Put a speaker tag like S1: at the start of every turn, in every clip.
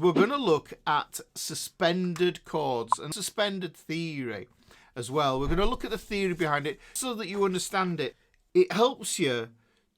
S1: we're going to look at suspended chords and suspended theory as well. We're going to look at the theory behind it so that you understand it. It helps you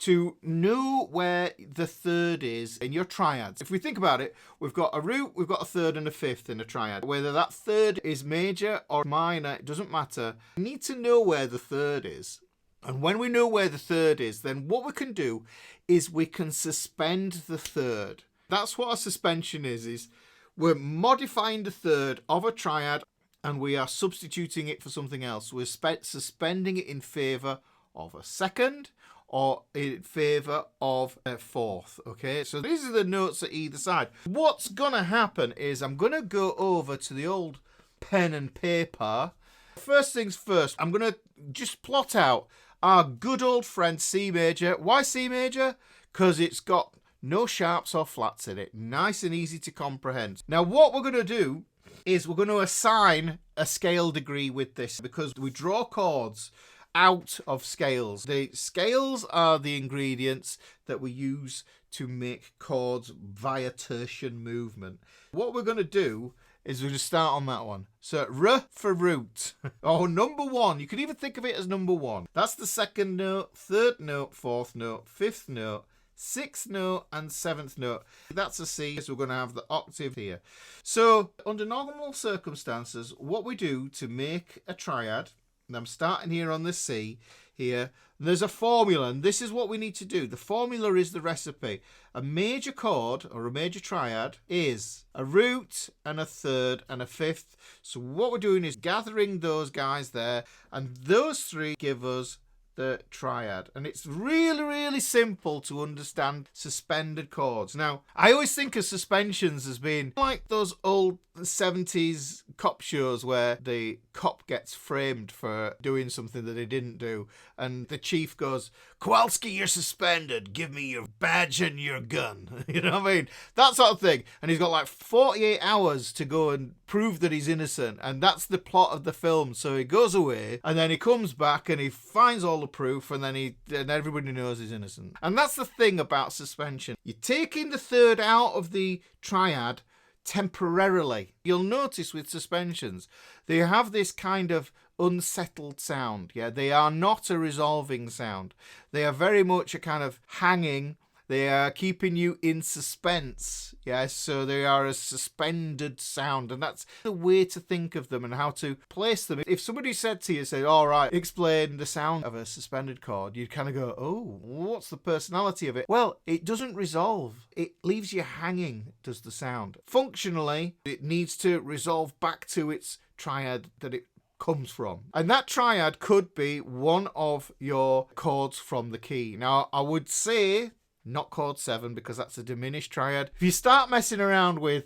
S1: to know where the third is in your triads. If we think about it, we've got a root, we've got a third and a fifth in a triad. Whether that third is major or minor, it doesn't matter. We need to know where the third is. And when we know where the third is, then what we can do is we can suspend the third. That's what a suspension is we're modifying the third of a triad and we are substituting it for something else. We're suspending it in favour of a second or in favour of a fourth. Okay, so these are the notes at either side. What's going to happen is I'm going to go over to the old pen and paper. First things first, I'm going to just plot out our good old friend C major. Why C major? Because it's got no sharps or flats in it. Nice and easy to comprehend. Now what we're going to do is we're going to assign a scale degree with this because we draw chords out of scales. The scales are the ingredients that we use to make chords via tertian movement. What we're going to do is we're going to start on that one. So R for root, or number one. You can even think of it as number one. That's the second note, third note, fourth note, fifth note, sixth note and seventh note. That's a C, so we're going to have the octave here. So under normal circumstances, what we do to make a triad, and I'm starting here on the C here, there's a formula, and this is what we need to do. The formula is the recipe. A major chord or a major triad is a root and a third and a fifth. So what we're doing is gathering those guys there, and those three give us the triad. And it's really, really simple to understand suspended chords. Now, I always think of suspensions as being like those old 70s cop shows where the cop gets framed for doing something that he didn't do, and the chief goes, "Kowalski, you're suspended. Give me your badge and your gun." You know what I mean? That sort of thing. And he's got like 48 hours to go and prove that he's innocent, and that's the plot of the film. So he goes away, and then he comes back and he finds all the proof, and then everybody knows he's innocent. And that's the thing about suspension. You're taking the third out of the triad temporarily. You'll notice with suspensions, they have this kind of unsettled sound. Yeah, they are not a resolving sound. They are very much a kind of hanging. They are keeping you in suspense. Yes, so they are a suspended sound, and that's the way to think of them and how to place them. If somebody said to you, say, "All right, explain the sound of a suspended chord," you'd kind of go, "Oh, what's the personality of it?" Well, it doesn't resolve. It leaves you hanging, does the sound. Functionally, it needs to resolve back to its triad that it comes from. And that triad could be one of your chords from the key. Now, I would say not chord 7 because that's a diminished triad. If you start messing around with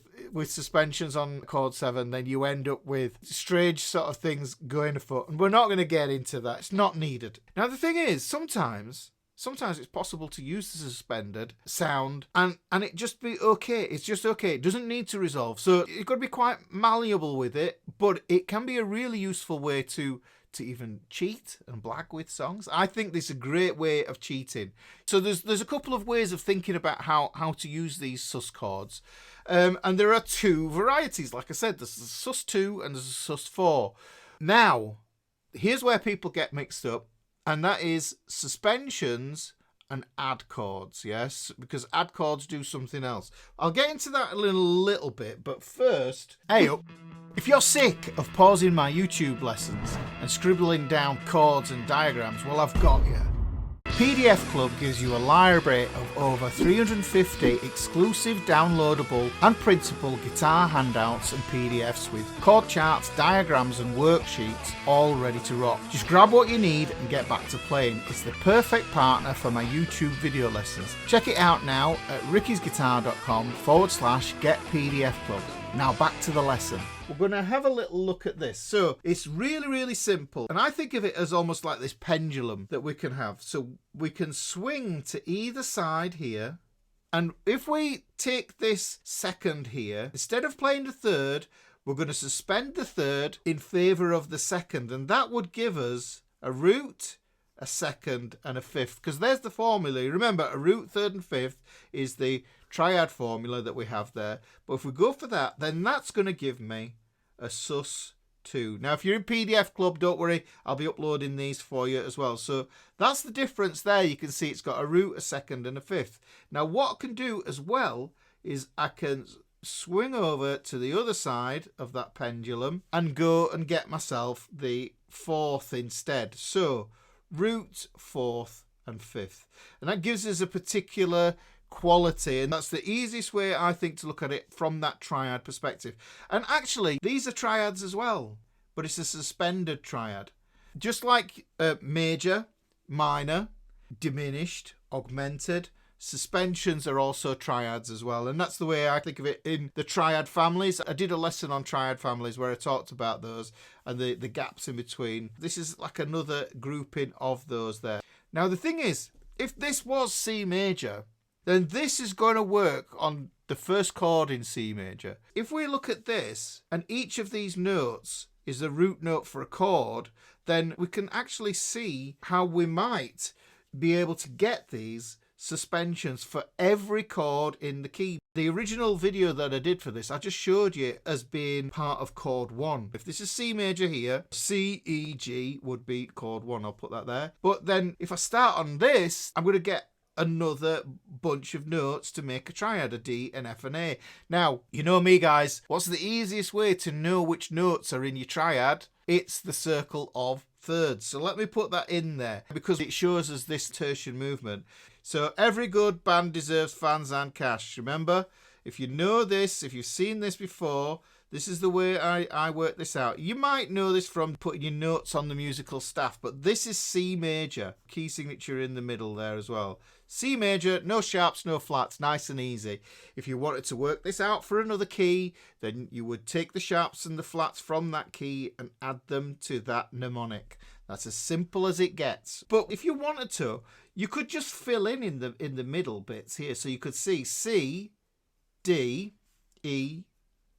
S1: suspensions on chord 7, then you end up with strange sort of things going afoot. And we're not going to get into that. It's not needed. Now, the thing is, sometimes it's possible to use the suspended sound and it just be okay. It's just okay. It doesn't need to resolve. So you've got to be quite malleable with it, but it can be a really useful way to even cheat and blag with songs. I think this is a great way of cheating. So there's a couple of ways of thinking about how to use these sus chords. And there are two varieties. Like I said, there's a Sus2 and there's a Sus4. Now, here's where people get mixed up, and that is suspensions and add chords, yes? Because add chords do something else. I'll get into that in a little bit, but first, Eyup, if you're sick of pausing my YouTube lessons and scribbling down chords and diagrams, well, I've got you. PDF Club gives you a library of over 350 exclusive downloadable and printable guitar handouts and PDFs with chord charts, diagrams and worksheets all ready to rock. Just grab what you need and get back to playing. It's the perfect partner for my YouTube video lessons. Check it out now at rickysguitar.com/get PDF Club. Now back to the lesson. We're going to have a little look at this. So it's really, really simple. And I think of it as almost like this pendulum that we can have. So we can swing to either side here. And if we take this second here, instead of playing the third, we're going to suspend the third in favour of the second. And that would give us a root, a second, and a fifth, because there's the formula. Remember, a root, third, and fifth is the triad formula that we have there. But if we go for that, then that's going to give me a sus2. Now, if you're in PDF Club, don't worry, I'll be uploading these for you as well. So that's the difference there. You can see it's got a root, a second, and a fifth. Now, what I can do as well is I can swing over to the other side of that pendulum and go and get myself the fourth instead. So root, fourth, and fifth. And that gives us a particular quality, and that's the easiest way, I think, to look at it from that triad perspective. And actually, these are triads as well, but it's a suspended triad. Just like major, minor, diminished, augmented, suspensions are also triads as well, and that's the way I think of it in the triad families. I did a lesson on triad families where I talked about those and the gaps in between. This is like another grouping of those there. Now the thing is, if this was C major, then this is going to work on the first chord in C major. If we look at this, and each of these notes is the root note for a chord, then we can actually see how we might be able to get these suspensions for every chord in the key. The original video that I did for this, I just showed you as being part of chord 1. If this is C major here, C, E, G would be chord 1. I'll put that there. But then if I start on this, I'm going to get another bunch of notes to make a triad, a D, an F, and A. Now, you know me, guys. What's the easiest way to know which notes are in your triad? It's the circle of thirds. So let me put that in there because it shows us this tertian movement. So every good band deserves fans and cash. Remember, if you know this, if you've seen this before, this is the way I work this out. You might know this from putting your notes on the musical staff, but this is C major. Key signature in the middle there as well. C major, no sharps, no flats, nice and easy. If you wanted to work this out for another key, then you would take the sharps and the flats from that key and add them to that mnemonic. That's as simple as it gets. But if you wanted to, you could just fill in the middle bits here. So you could see C, D, E,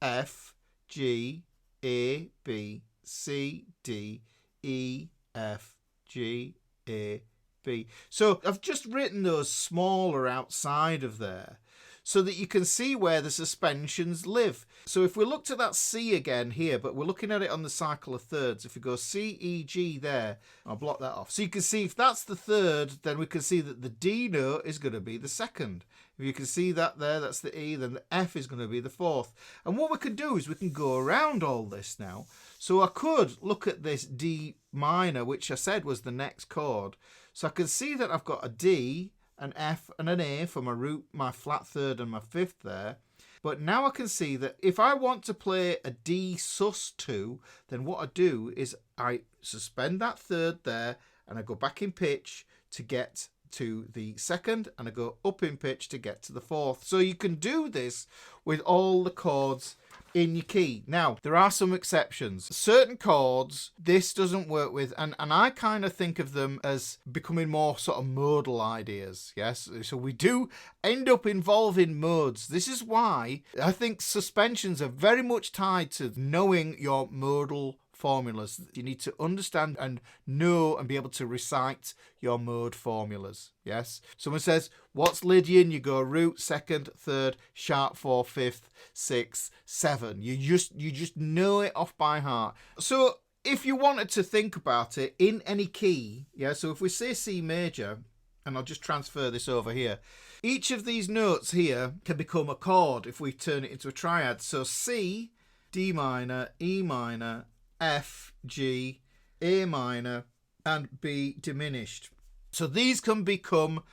S1: F, G, A, B, C, D, E, F, G, A, B. So I've just written those smaller outside of there so that you can see where the suspensions live. So if we looked at that C again here, but we're looking at it on the cycle of thirds, if we go C, E, G there, I'll block that off. So you can see if that's the third, then we can see that the D note is going to be the second. If you can see that there, that's the E, then the F is going to be the fourth. And what we can do is we can go around all this now. So I could look at this D minor, which I said was the next chord. So I can see that I've got a D, an F, and an A for my root, my flat third, and my fifth there. But now I can see that if I want to play a D sus2, then what I do is I suspend that third there, and I go back in pitch to get to the second, and I go up in pitch to get to the fourth. So you can do this with all the chords in your key. Now, there are some exceptions. Certain chords this doesn't work with, and I kind of think of them as becoming more sort of modal ideas. Yes, so we do end up involving modes. This is why I think suspensions are very much tied to knowing your modal formulas. You need to understand and know and be able to recite your mode formulas. Yes. Someone says, what's Lydian? You go root, second, third, sharp 4, fifth, 6, 7. You just know it off by heart. So if you wanted to think about it in any key, yeah, so if we say C major, and I'll just transfer this over here, each of these notes here can become a chord if we turn it into a triad. So C, D minor, E minor, F, G, A minor, and B diminished. So these can become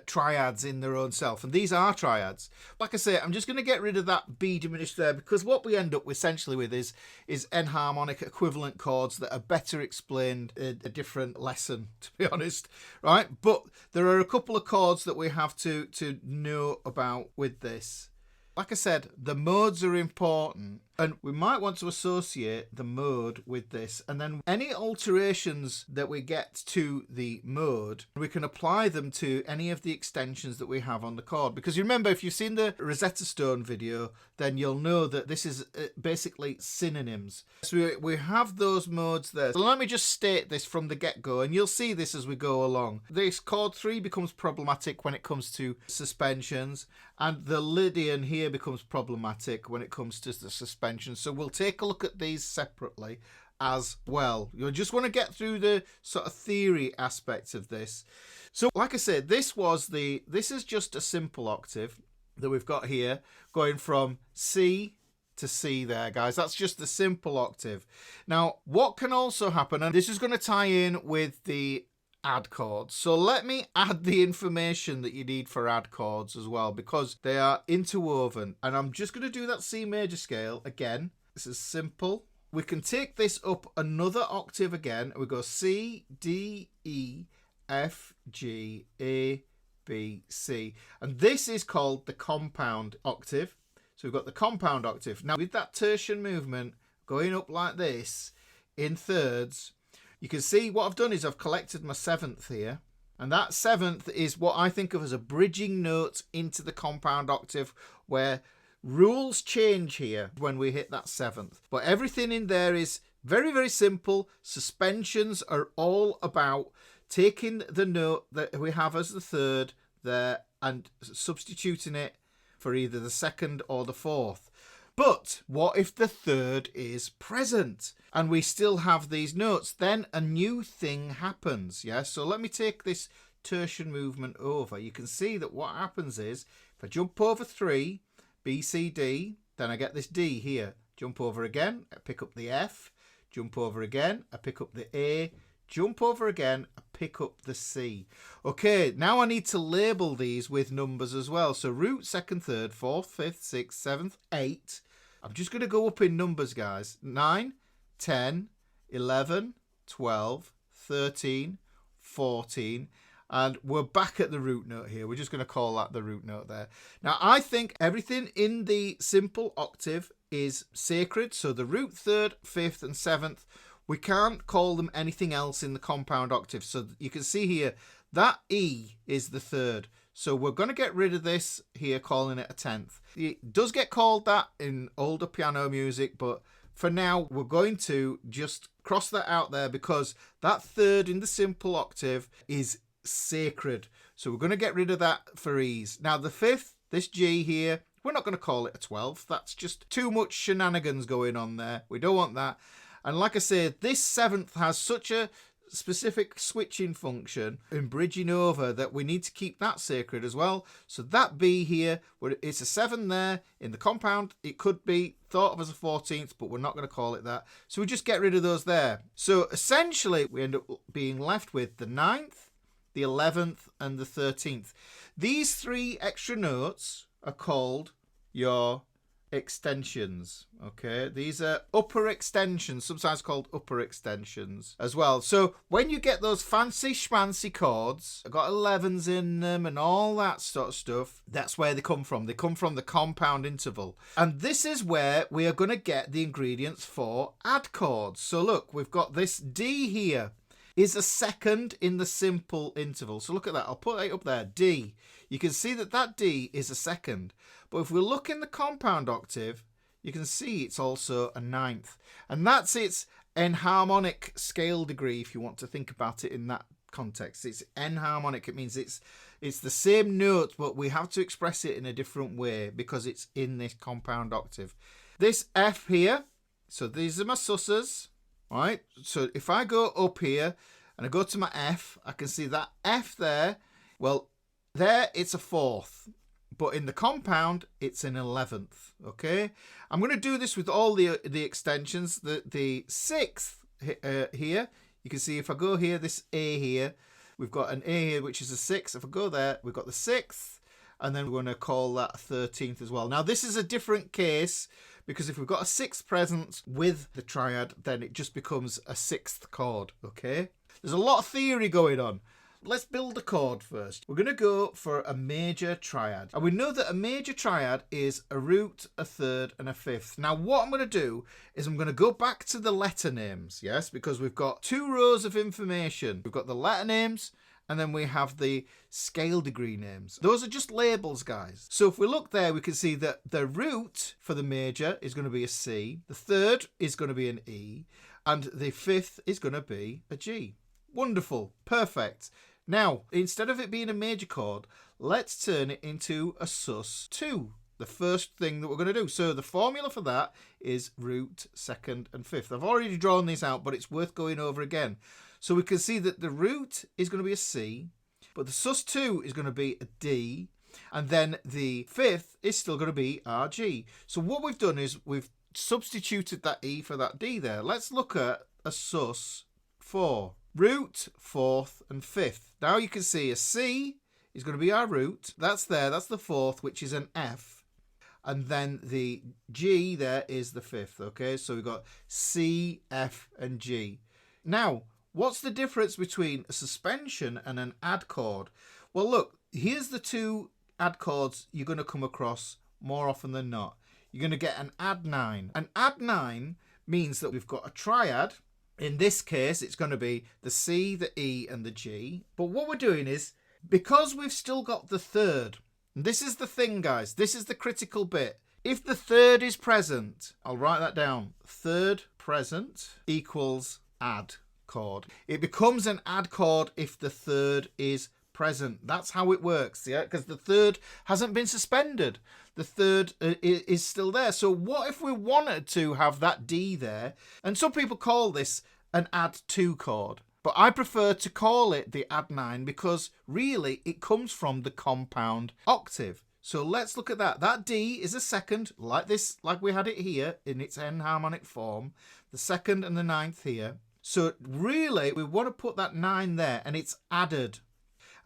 S1: triads in their own self, and these are triads. Like I say, I'm just going to get rid of that B diminished there, because what we end up essentially with is enharmonic equivalent chords that are better explained in a different lesson, to be honest, right? But there are a couple of chords that we have to know about with this. Like I said, the modes are important. And we might want to associate the mode with this, and then any alterations that we get to the mode, we can apply them to any of the extensions that we have on the chord. Because you remember, if you've seen the Rosetta Stone video, then you'll know that this is basically synonyms. So we have those modes there. So let me just state this from the get-go, and you'll see this as we go along. This chord 3 becomes problematic when it comes to suspensions, and the Lydian here becomes problematic when it comes to the suspension. So we'll take a look at these separately as well. You'll just want to get through the sort of theory aspects of this. So like I said, this is just a simple octave that we've got here, going from C to C there, guys. That's just the simple octave. Now, what can also happen, and this is going to tie in with the add chords. So let me add the information that you need for add chords as well, because they are interwoven. And I'm just going to do that C major scale again. This is simple. We can take this up another octave again. We go C, D, E, F, G, A, B, C. And this is called the compound octave. So we've got the compound octave. Now with that tertian movement going up like this in thirds, you can see what I've done is I've collected my 7th here. And that 7th is what I think of as a bridging note into the compound octave, where rules change here when we hit that 7th. But everything in there is very, very simple. Suspensions are all about taking the note that we have as the 3rd there and substituting it for either the 2nd or the 4th. But what if the 3rd is present and we still have these notes? Then a new thing happens. Yeah, so let me take this tertian movement over. You can see that what happens is if I jump over 3, B, C, D, then I get this D here. Jump over again, I pick up the F. Jump over again, I pick up the A. Jump over again, I pick up the C. Okay, now I need to label these with numbers as well. So root, 2nd, 3rd, 4th, 5th, 6th, 7th, 8. I'm just going to go up in numbers, guys. 9, 10, 11, 12, 13, 14. And we're back at the root note here. We're just going to call that the root note there. Now, I think everything in the simple octave is sacred. So the root, 3rd, 5th, and 7th, we can't call them anything else in the compound octave. So you can see here, that E is the 3rd. So we're going to get rid of this here, calling it a 10th. It does get called that in older piano music, but for now, we're going to just cross that out there because that 3rd in the simple octave is sacred. So we're going to get rid of that for ease. Now, the 5th, this G here, we're not going to call it a 12th. That's just too much shenanigans going on there. We don't want that. And like I said, this 7th has such a specific switching function in bridging over that we need to keep that sacred as well. So that B here, it's a 7 there. In the compound, it could be thought of as a 14th, but we're not going to call it that. So we just get rid of those there. So essentially, we end up being left with the 9th, the 11th, and the 13th. These 3 extra notes are called your extensions. Okay, these are upper extensions, sometimes called upper extensions as well. So when you get those fancy schmancy chords, got 11s in them and all that sort of stuff, that's where they come from. They come from the compound interval. And this is where we are going to get the ingredients for add chords. So look, we've got this D here is a 2nd in the simple interval. So look at that. I'll put it up there. D. You can see that that D is a 2nd. But if we look in the compound octave, you can see it's also a 9th. And that's its enharmonic scale degree, if you want to think about it in that context. It's enharmonic. It means it's the same note, but we have to express it in a different way because it's in this compound octave. This F here, so these are my susses. Right, so if I go up here and I go to my F, I can see that F there. Well, there it's a 4th, but in the compound it's an 11th. Okay, I'm going to do this with all the extensions. The 6th here, you can see if I go here, this A here, we've got an A here which is a 6th. If I go there, we've got the 6th, and then we're going to call that a 13th as well. Now this is a different case, because if we've got a 6th present with the triad, then it just becomes a 6th chord, okay? There's a lot of theory going on. Let's build a chord first. We're going to go for a major triad. And we know that a major triad is a root, a third, and a fifth. Now, what I'm going to do is I'm going to go back to the letter names, yes, because we've got 2 rows of information. We've got the letter names, and then we have the scale degree names. Those are just labels, guys. So if we look there, we can see that the root for the major is going to be a C, the third is going to be an E, and the fifth is going to be a G. Wonderful. Perfect. Now, instead of it being a major chord, let's turn it into a sus2. The first thing that we're going to do. So the formula for that is root, second, and fifth. I've already drawn these out, but it's worth going over again. So we can see that the root is going to be a C, but the sus2 is going to be a D, and then the fifth is still going to be our G. So what we've done is we've substituted that E for that D there. Let's look at a sus4. Root, fourth, and fifth. Now you can see a C is going to be our root. That's there. That's the fourth, which is an F. And then the G there is the fifth. Okay, so we've got C, F, and G. Now, what's the difference between a suspension and an add chord? Well, look, here's the 2 add chords you're going to come across more often than not. You're going to get an add 9. An add 9 means that we've got a triad. In this case, it's going to be the C, the E, and the G. But what we're doing is, because we've still got the third, and this is the thing, guys, this is the critical bit. If the third is present, I'll write that down. Third present equals add chord. It becomes an add chord if the third is present. That's how it works, yeah, because the third hasn't been suspended. The third is still there. So what if we wanted to have that D there? And some people call this an add 2 chord, but I prefer to call it the add 9 because really it comes from the compound octave. So let's look at that. That D is a second, like this, like we had it here in its enharmonic form. The second and the 9th here. So really we want to put that 9 there, and it's added.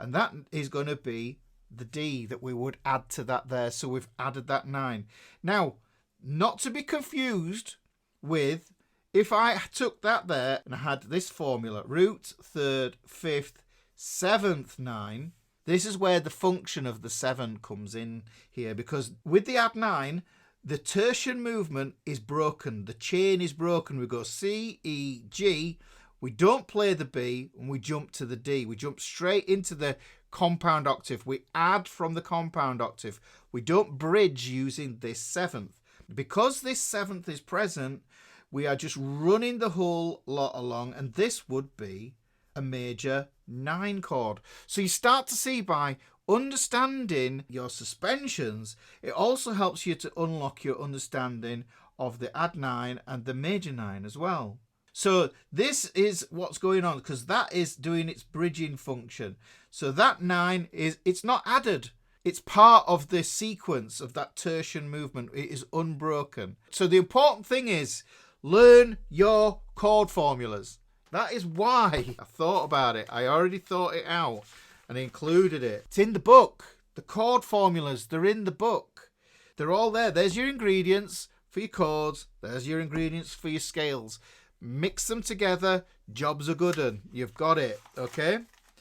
S1: And that is going to be the D that we would add to that there. So we've added that 9. Now, not to be confused with if I took that there and I had this formula, root, third, fifth, 7th 9. This is where the function of the 7 comes in here, because with the add 9, the tertian movement is broken. The chain is broken. We go C, E, G. We don't play the B and we jump to the D. We jump straight into the compound octave. We add from the compound octave. We don't bridge using this 7th. Because this 7th is present, we are just running the whole lot along, and this would be a major 9 chord. So you start to see, by understanding your suspensions, it also helps you to unlock your understanding of the add 9 and the major 9 as well. So this is what's going on, because that is doing its bridging function. So that 9 it's not added. It's part of the sequence of that tertian movement. It is unbroken. So the important thing is learn your chord formulas. That is why I thought about it. I already thought it out and included it. It's in the book. The chord formulas, they're in the book. They're all there. There's your ingredients for your chords. There's your ingredients for your scales. Mix them together. Job's a good one. You've got it. Okay?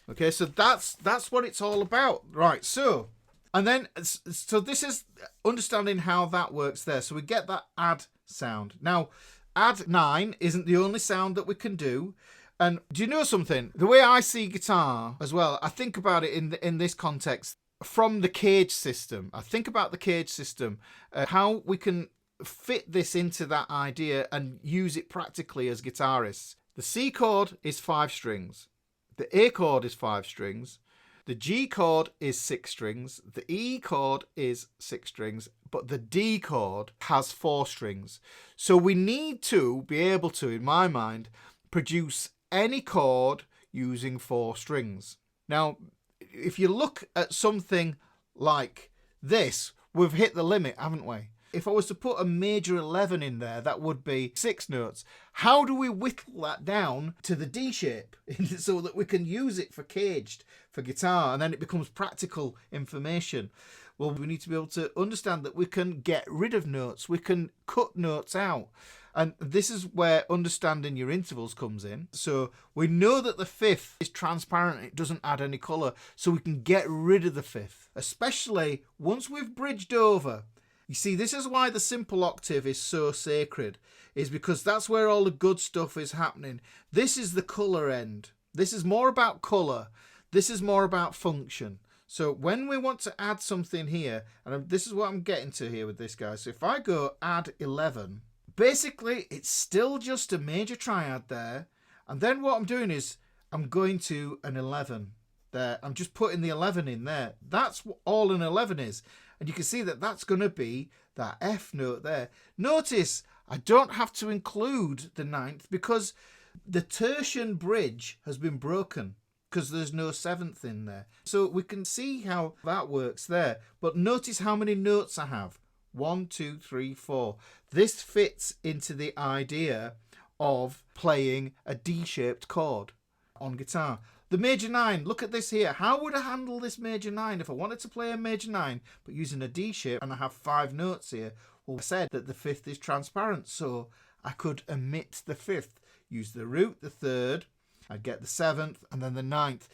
S1: Okay, so that's what it's all about. Right, so this is understanding how that works there. So we get that add sound. Now, add 9 isn't the only sound that we can do. And do you know something? The way I see guitar as well, I think about it in this context from the cage system. I think about the cage system, how we can fit this into that idea and use it practically as guitarists. The C chord is 5 strings. The A chord is 5 strings. The G chord is 6 strings. The E chord is 6 strings. But the D chord has 4 strings. So we need to be able to, in my mind, produce any chord using 4 strings. Now, if you look at something like this, we've hit the limit, haven't we? If I was to put a major 11 in there, that would be 6 notes. How do we whittle that down to the D shape so that we can use it for caged, for guitar, and then it becomes practical information? Well, we need to be able to understand that we can get rid of notes. We can cut notes out. And this is where understanding your intervals comes in. So we know that the fifth is transparent, it doesn't add any colour, so we can get rid of the fifth, especially once we've bridged over. You see, this is why the simple octave is so sacred, is because that's where all the good stuff is happening. This is the colour end. This is more about colour. This is more about function. So when we want to add something here, and this is what I'm getting to here with this, guy. So if I go add 11, basically it's still just a major triad there. And then what I'm doing is I'm going to an 11 there. I'm just putting the 11 in there. That's what all an 11 is. And you can see that that's going to be that F note there. Notice I don't have to include the ninth because the tertian bridge has been broken because there's no seventh in there. So we can see how that works there. But notice how many notes I have. 1, 2, 3, 4. This fits into the idea of playing a D-shaped chord on guitar. The major 9, look at this here. How would I handle this major 9 if I wanted to play a major 9 but using a D shape and I have 5 notes here? Well, I said that the fifth is transparent, so I could omit the fifth. Use the root, the third, I'd get the seventh and then the ninth.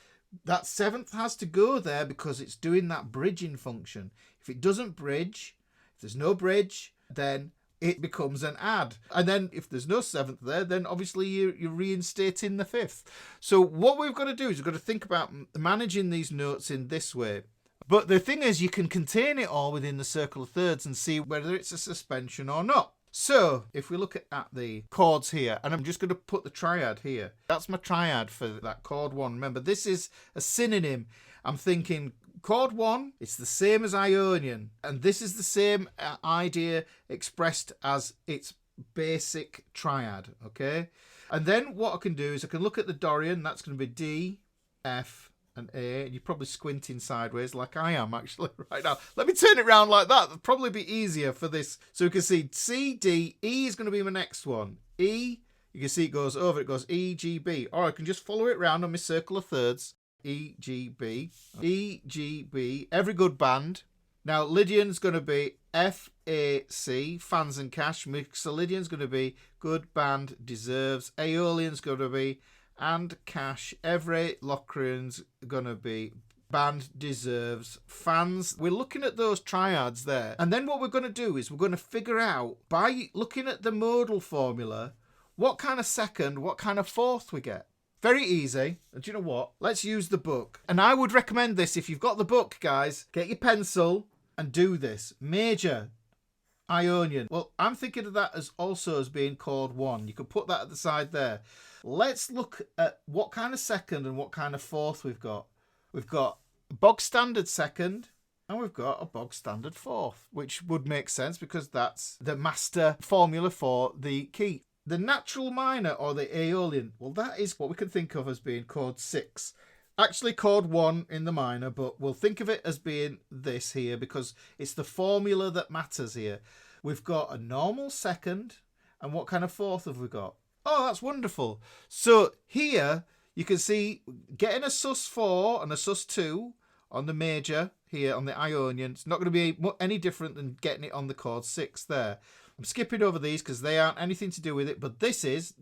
S1: That seventh has to go there because it's doing that bridging function. If it doesn't bridge, if there's no bridge, then it becomes an add. And then if there's no seventh there, then obviously you're reinstating the fifth. So what we've got to do is we've got to think about managing these notes in this way. But the thing is, you can contain it all within the circle of thirds and see whether it's a suspension or not. So if we look at the chords here, and I'm just going to put the triad here. That's my triad for that chord 1. Remember, this is a synonym. I'm thinking chord 1, it's the same as Ionian. And this is the same idea expressed as its basic triad, okay? And then what I can do is I can look at the Dorian. That's going to be D, F, and A, and you're probably squinting sideways like I am actually right now. Let me turn it around like that. That'll probably be easier for this. So you can see C, D, E is going to be my next one. E, you can see it goes over, it goes E, G, B. Or I can just follow it around on my circle of thirds. E, G, B. E, G, B. Every good band. Now Lydian's going to be F, A, C. Fans and cash. Mixolydian's going to be good band deserves. Aeolian's going to be and cash. Every Locrian's gonna be band deserves. Fans. We're looking at those triads there, and then what we're going to do is we're going to figure out by looking at the modal formula what kind of second, what kind of fourth we get. Very easy. And do you know what? Let's use the book. And I would recommend this if you've got the book, guys. Get your pencil and do this. Major Ionian. Well, I'm thinking of that as also as being chord 1. You could put that at the side there. Let's look at what kind of second and what kind of fourth we've got. We've got a bog standard second and we've got a bog standard fourth, which would make sense because that's the master formula for the key. The natural minor or the Aeolian, well, that is what we can think of as being chord 6. Actually chord 1 in the minor, but we'll think of it as being this here because it's the formula that matters here. We've got a normal second, and what kind of fourth have we got? Oh, that's wonderful. So here you can see getting a sus4 and a sus2 on the major here on the Ionian. It's not going to be any different than getting it on the chord 6 there. I'm skipping over these because they aren't anything to do with it, but this is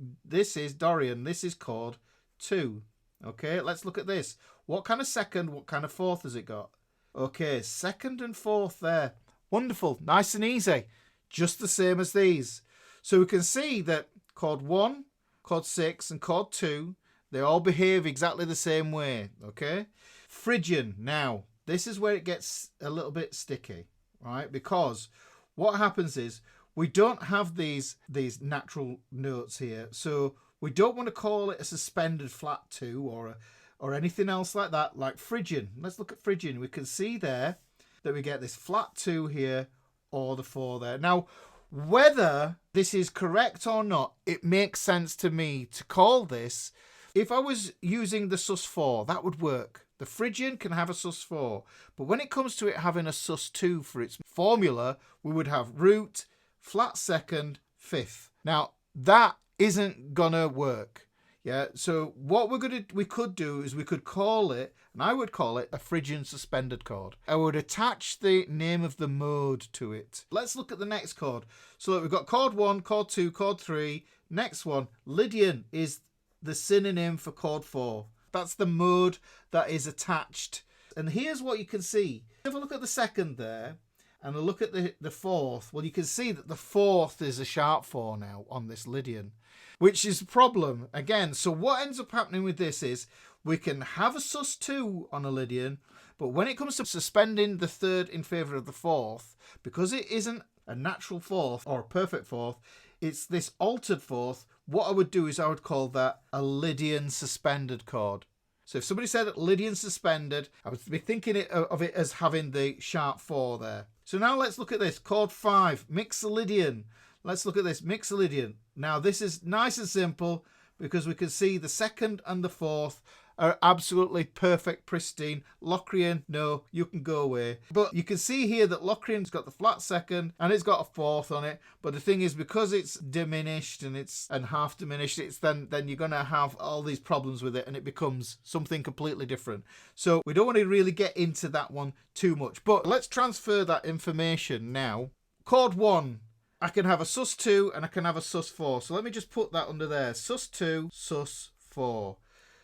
S1: Dorian. This is chord 2. Okay, let's look at this. What kind of second, what kind of fourth has it got? Okay, second and fourth there. Wonderful, nice and easy. Just the same as these. So we can see that chord 1, chord 6 and chord 2, they all behave exactly the same way, okay? Phrygian, now, this is where it gets a little bit sticky, right? Because what happens is we don't have these natural notes here, so we don't want to call it a suspended flat 2 or anything else like that, like Phrygian. Let's look at Phrygian. We can see there that we get this flat 2 here or the 4 there. Now, whether this is correct or not, it makes sense to me to call this, if I was using the sus4, that would work. The Phrygian can have a sus4, but when it comes to it having a sus2 for its formula, we would have root, flat second, fifth. Now, that isn't gonna work. Yeah, so what we could do is we could call it, and I would call it a Phrygian suspended chord. I would attach the name of the mode to it. Let's look at the next chord. So we've got chord 1, chord 2, chord 3. Next one, Lydian is the synonym for chord 4. That's the mode that is attached. And here's what you can see. If I look at the second there, and I look at the fourth, well, you can see that the fourth is a sharp 4 now on this Lydian, which is a problem again. So what ends up happening with this is we can have a sus2 on a Lydian, but when it comes to suspending the third in favour of the fourth, because it isn't a natural fourth or a perfect fourth, it's this altered fourth, what I would do is I would call that a Lydian suspended chord. So if somebody said Lydian suspended, I would be thinking of it as having the sharp 4 there. So now let's look at this. Chord 5, Mixolydian. Let's look at this, Mixolydian. Now this is nice and simple because we can see the second and the fourth are absolutely perfect, pristine. Locrian, no, you can go away. But you can see here that Locrian's got the flat second and it's got a fourth on it. But the thing is, because it's diminished and half diminished, it's then you're going to have all these problems with it and it becomes something completely different. So we don't want to really get into that one too much. But let's transfer that information now. Chord 1. I can have a sus2 and I can have a sus4. So let me just put that under there. Sus2, sus4.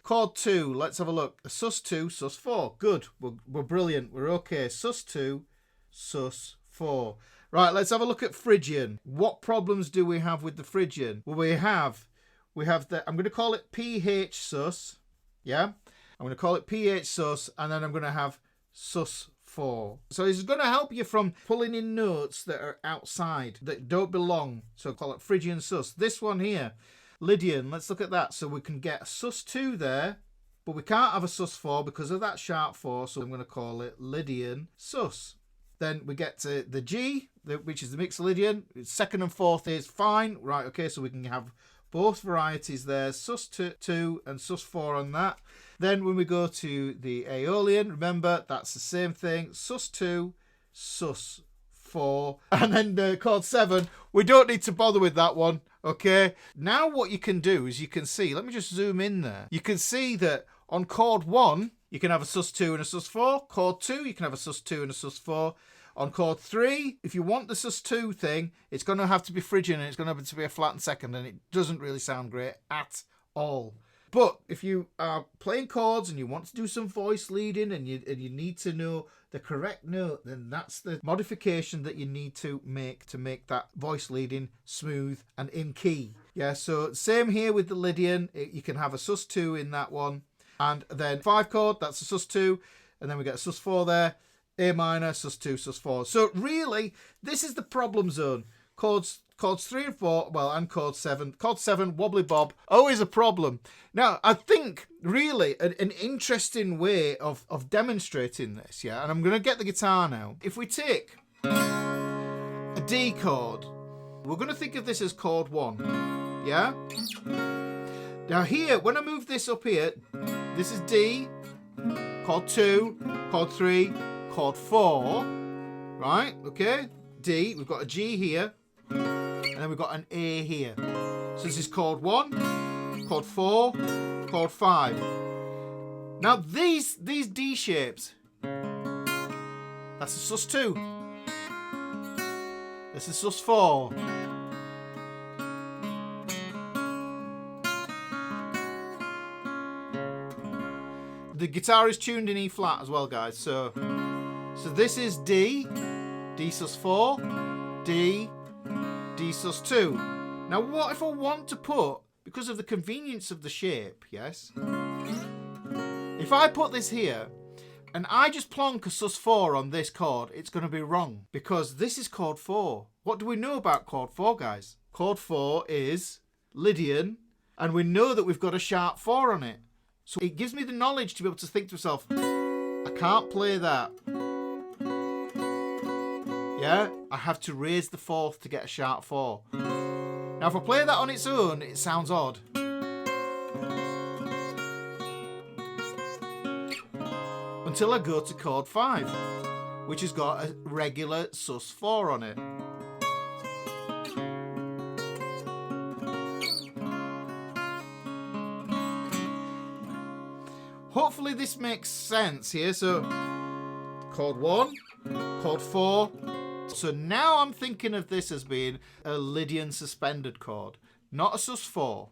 S1: Chord 2, let's have a look. A sus2, sus4. Good. We're brilliant. We're okay. Sus2, sus4. Right, let's have a look at Phrygian. What problems do we have with the Phrygian? Well, we have the, I'm going to call it PH sus. Yeah? I'm going to call it PH sus, and then I'm going to have sus4. So it's going to help you from pulling in notes that are outside, that don't belong. So call it Phrygian sus. This one here, Lydian, let's look at that. So we can get a sus2 there, but we can't have a sus4 because of that sharp 4. So I'm going to call it Lydian sus. Then we get to the G, which is the Mixolydian. Second and fourth is fine. Right, okay, so we can have both varieties there, sus2 and sus4 on that. Then when we go to the Aeolian, remember, that's the same thing. Sus2, sus4. And then chord 7, we don't need to bother with that one, okay? Now what you can do is you can see, let me just zoom in there. You can see that on chord 1, you can have a sus2 and a sus4. Chord 2, you can have a sus2 and a sus4. On chord 3, if you want the sus2 thing, it's going to have to be Phrygian and it's going to have to be a flattened second, and it doesn't really sound great at all. But if you are playing chords and you want to do some voice leading and you need to know the correct note, then that's the modification that you need to make that voice leading smooth and in key. Yeah, so same here with the Lydian. You can have a sus2 in that one. And then 5 chord, that's a sus2. And then we get a sus4 there. A minor, sus2, sus4. So really, this is the problem zone. Chords 3 and 4, well, and chord 7. Chord 7, wobbly bob, always a problem. Now, I think really an interesting way of demonstrating this, yeah, and I'm going to get the guitar now. If we take a D chord, we're going to think of this as chord 1, yeah? Now here, when I move this up here, this is D, chord 2, chord 3, chord 4, right, okay? D, we've got a G here, and then we've got an A here. So this is chord 1, chord 4, chord 5. Now these D shapes, that's a sus2. This is sus4. The guitar is tuned in E flat as well, guys. So this is D, D sus4, D, D sus2. Now what if I want to put, because of the convenience of the shape, yes? If I put this here and I just plonk a sus4 on this chord, it's going to be wrong because this is chord 4. What do we know about chord 4, guys? Chord 4 is Lydian, and we know that we've got a sharp 4 on it. So it gives me the knowledge to be able to think to myself, I can't play that. Yeah, I have to raise the 4th to get a sharp 4. Now if I play that on its own, it sounds odd. Until I go to chord 5, which has got a regular sus4 on it. hopefully this makes sense here. So chord 1, chord 4. So now I'm thinking of this as being a Lydian suspended chord, not a sus4.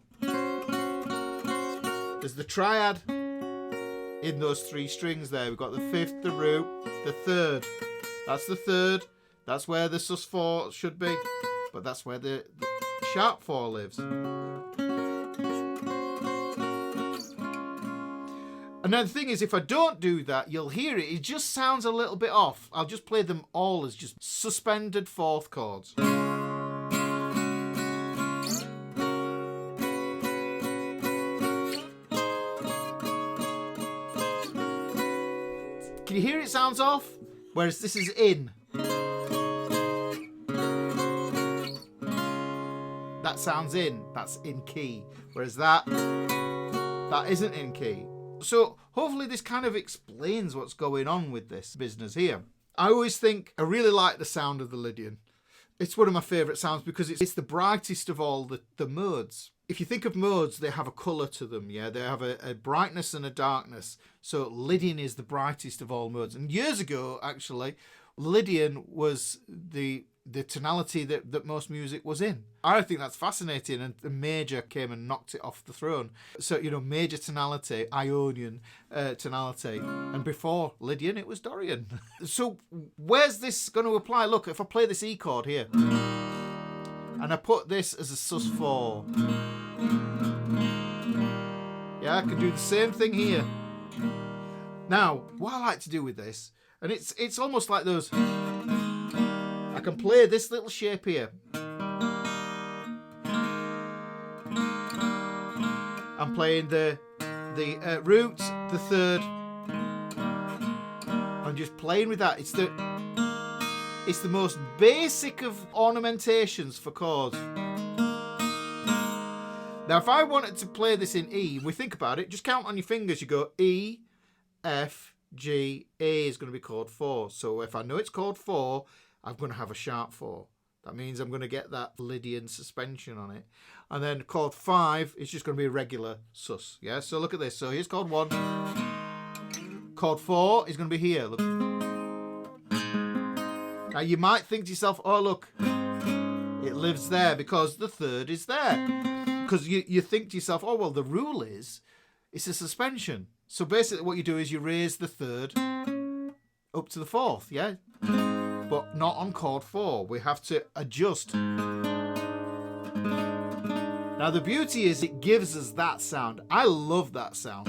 S1: There's the triad in those 3 strings there. We've got the 5th, the root, the 3rd. That's the 3rd. That's where the sus4 should be, but that's where the sharp 4 lives. And then the thing is, if I don't do that, you'll hear it. It just sounds a little bit off. I'll just play them all as just suspended 4th chords. Can you hear it sounds off? Whereas this is in. That sounds in. That's in key. Whereas that isn't in key. So hopefully this kind of explains what's going on with this business here. I always think I really like the sound of the Lydian. It's one of my favourite sounds because it's the brightest of all the modes. If you think of modes, they have a colour to them, yeah? They have a brightness and a darkness. So Lydian is the brightest of all modes. And years ago, actually, Lydian was the tonality that most music was in. I think that's fascinating, and the major came and knocked it off the throne. So, you know, major tonality, Ionian tonality, and before Lydian it was Dorian. So where's this going to apply? Look, if I play this E chord here, and I put this as a sus4, yeah, I can do the same thing here. Now, what I like to do with this, and it's almost like those, I can play this little shape here. I'm playing the root, the 3rd. I'm just playing with that. It's the most basic of ornamentations for chords. Now, if I wanted to play this in E, we think about it, just count on your fingers. You go E, F, G, A is going to be chord 4. So if I know it's chord 4, I'm going to have a sharp 4. That means I'm going to get that Lydian suspension on it. And then chord 5 is just going to be a regular sus. Yeah, so look at this. So here's chord 1. Chord 4 is going to be here. Look. Now you might think to yourself, oh look, it lives there because the 3rd is there. Because you think to yourself, oh well, the rule is it's a suspension. So basically what you do is you raise the 3rd up to the 4th, yeah? But not on chord 4. We have to adjust. Now the beauty is it gives us that sound. I love that sound.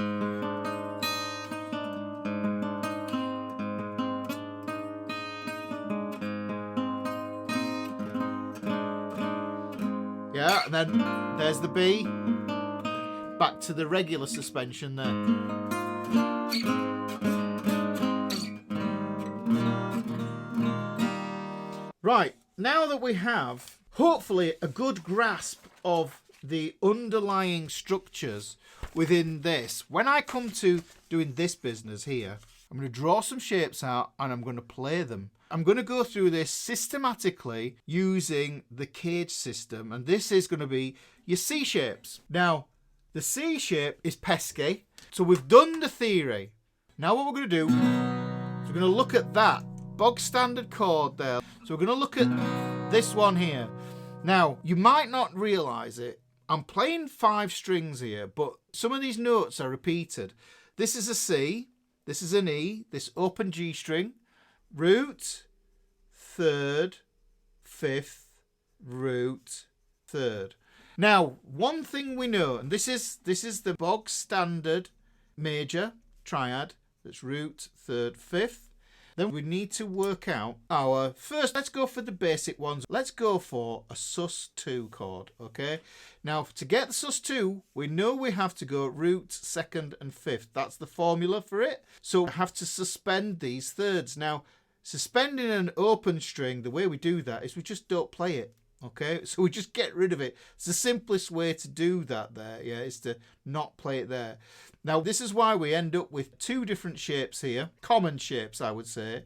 S1: Yeah, and then there's the B. Back to the regular suspension there. Right, now that we have, hopefully, a good grasp of the underlying structures within this, when I come to doing this business here, I'm going to draw some shapes out and I'm going to play them. I'm going to go through this systematically using the cage system, and this is going to be your C shapes. Now, the C shape is pesky, so we've done the theory. Now what we're going to do is we're going to look at that bog standard chord there. So we're going to look at this one here. Now, you might not realise it. I'm playing 5 strings here, but some of these notes are repeated. This is a C, this is an E, this open G string, root, 3rd, 5th, root, 3rd. Now, one thing we know, and this is the bog standard major triad, that's root, 3rd, 5th. Then we need to work out our first, let's go for the basic ones. Let's go for a sus2 chord, okay? Now, to get the sus2, we know we have to go root, 2nd and 5th. That's the formula for it. So we have to suspend these thirds. Now, suspending an open string, the way we do that is we just don't play it, okay? So we just get rid of it. It's the simplest way to do that there, yeah, is to not play it there. Now, this is why we end up with 2 different shapes here, common shapes, I would say.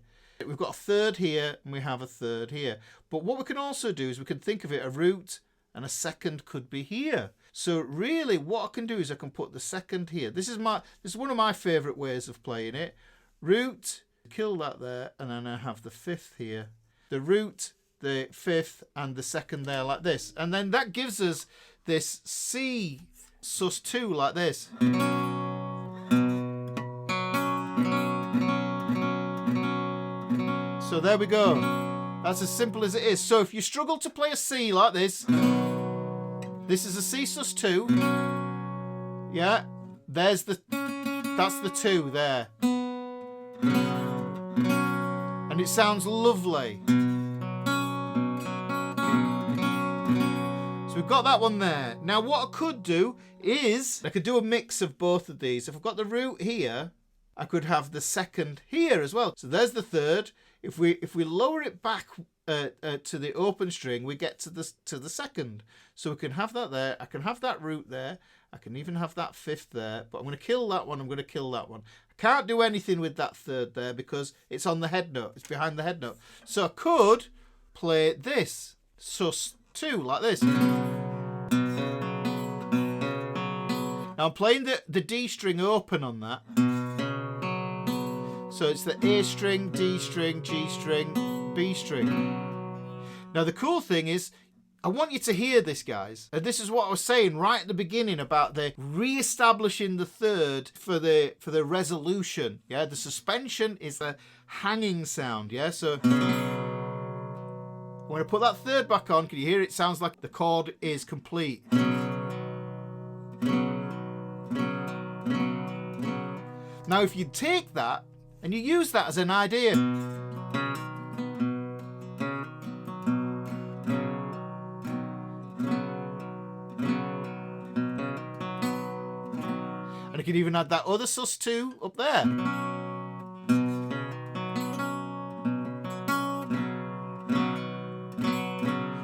S1: We've got a 3rd here and we have a 3rd here. But what we can also do is we can think of it, a root and a 2nd could be here. So really what I can do is I can put the second here. This is one of my favourite ways of playing it. Root, kill that there, and then I have the fifth here. The root, the fifth, and the second there like this. And then that gives us this C sus2 like this. So there we go. That's as simple as it is. So if you struggle to play a C like this, this is a C sus2. Yeah, that's the 2 there. And it sounds lovely. So we've got that one there. Now what I could do is, I could do a mix of both of these. If I've got the root here, I could have the second here as well. So there's the third. If we lower it back to the open string, we get to the second. So we can have that there. I can have that root there. I can even have that fifth there. But I'm going to kill that one. I'm going to kill that one. I can't do anything with that third there because it's on the head note. It's behind the head note. So I could play this sus2 like this. Now I'm playing the D string open on that. So it's the A string, D string, G string, B string. Now the cool thing is, I want you to hear this, guys. And this is what I was saying right at the beginning about the re-establishing the third for the resolution. Yeah, the suspension is a hanging sound. Yeah, so when I put that third back on, can you hear it? It sounds like the chord is complete. Now if you take that and you use that as an idea. And I can even add that other sus2 up there.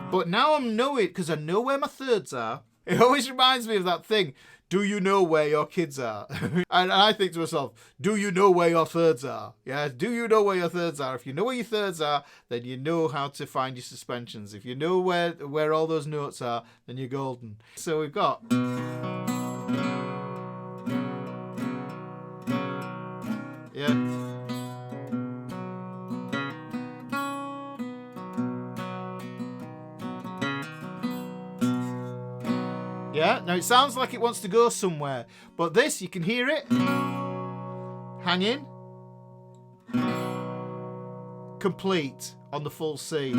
S1: But now I'm knowing, because I know where my thirds are. It always reminds me of that thing. Do you know where your kids are? And I think to myself, do you know where your thirds are? Yeah, do you know where your thirds are? If you know where your thirds are, then you know how to find your suspensions. If you know where all those notes are, then you're golden. So we've got... Yeah. Yeah, now it sounds like it wants to go somewhere, but this, you can hear it hanging, complete on the full C.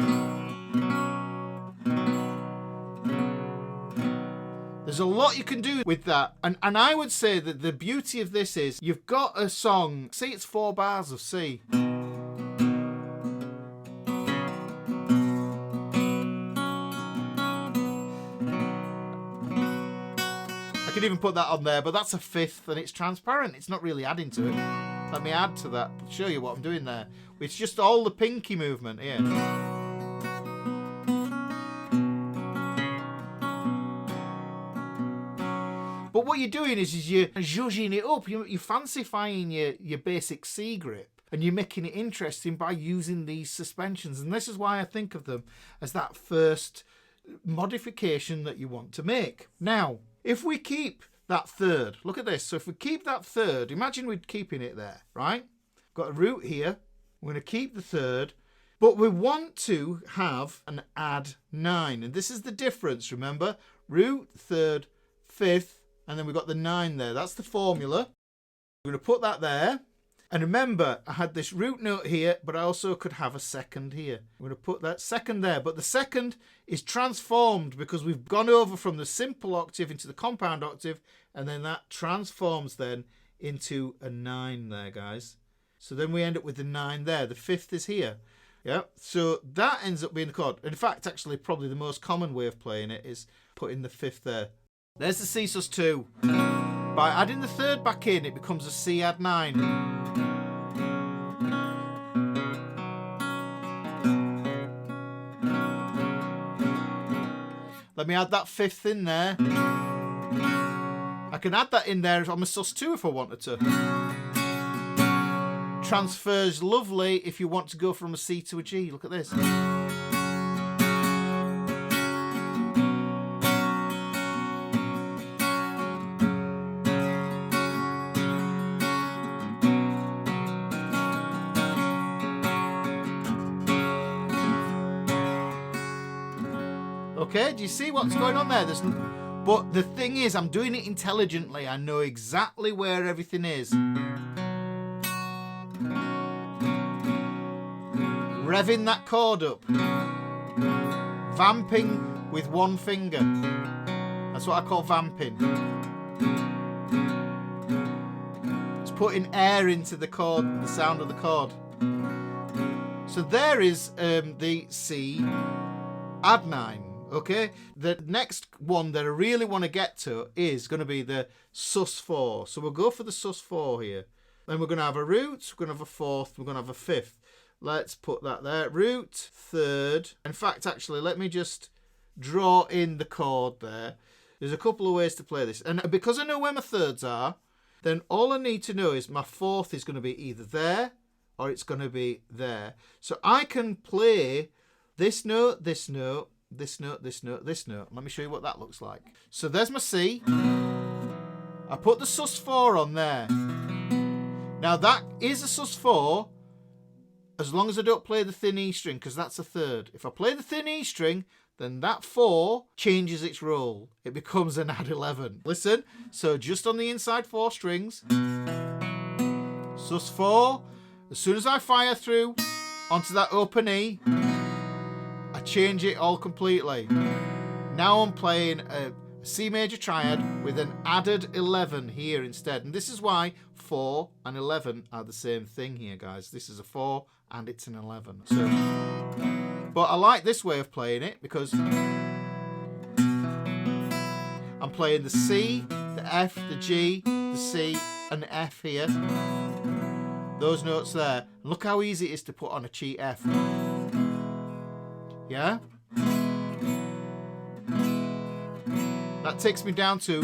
S1: There's a lot you can do with that, and I would say that the beauty of this is you've got a song, say it's 4 bars of C. I could even put that on there, but that's a fifth and it's transparent. It's not really adding to it. Let me add to that, show you what I'm doing there. It's just all the pinky movement here. But what you're doing is you're zhuzhing it up. You're fancifying your basic C grip. And you're making it interesting by using these suspensions. And this is why I think of them as that first modification that you want to make. Now, if we keep that third, look at this. So if we keep that third, imagine we're keeping it there, right? Got a root here. We're going to keep the third, but we want to have an add 9. And this is the difference, remember? Root, third, fifth, and then we've got the 9 there. That's the formula. We're going to put that there. And remember, I had this root note here, but I also could have a second here. I'm going to put that second there, but the second is transformed because we've gone over from the simple octave into the compound octave, and then that transforms then into a 9 there, guys. So then we end up with the 9 there. The fifth is here. Yeah, so that ends up being the chord. In fact, actually, probably the most common way of playing it is putting the fifth there. There's the C sus2. By adding the third back in, it becomes a C add 9. Let me add that fifth in there. I can add that in there on my sus2 if I wanted to. Transfers lovely if you want to go from a C to a G. Look at this. Okay, do you see what's going on there? But the thing is, I'm doing it intelligently. I know exactly where everything is. Revving that chord up. Vamping with one finger. That's what I call vamping. It's putting air into the chord, the sound of the chord. So there is the C add 9. Okay, the next one that I really want to get to is going to be the Sus4. So we'll go for the Sus4 here. Then we're going to have a root, we're going to have a fourth, we're going to have a fifth. Let's put that there. Root, third. In fact, actually, let me just draw in the chord there. There's a couple of ways to play this. And because I know where my thirds are, then all I need to know is my fourth is going to be either there or it's going to be there. So I can play this note, this note, this note, this note, this note. Let me show you what that looks like. So there's my C. I put the Sus4 on there. Now that is a Sus4 as long as I don't play the thin E string, because that's a third. If I play the thin E string, then that 4 changes its role. It becomes an add 11. Listen, so just on the inside 4 strings, Sus4, as soon as I fire through onto that open E, I change it all completely. Now I'm playing a C major triad with an added 11 here instead. And this is why 4 and 11 are the same thing here, guys. This is a 4 and it's an 11. So, but I like this way of playing it because I'm playing the C, the F, the G, the C and the F here. Those notes there. Look how easy it is to put on a cheat F. Yeah? That takes me down to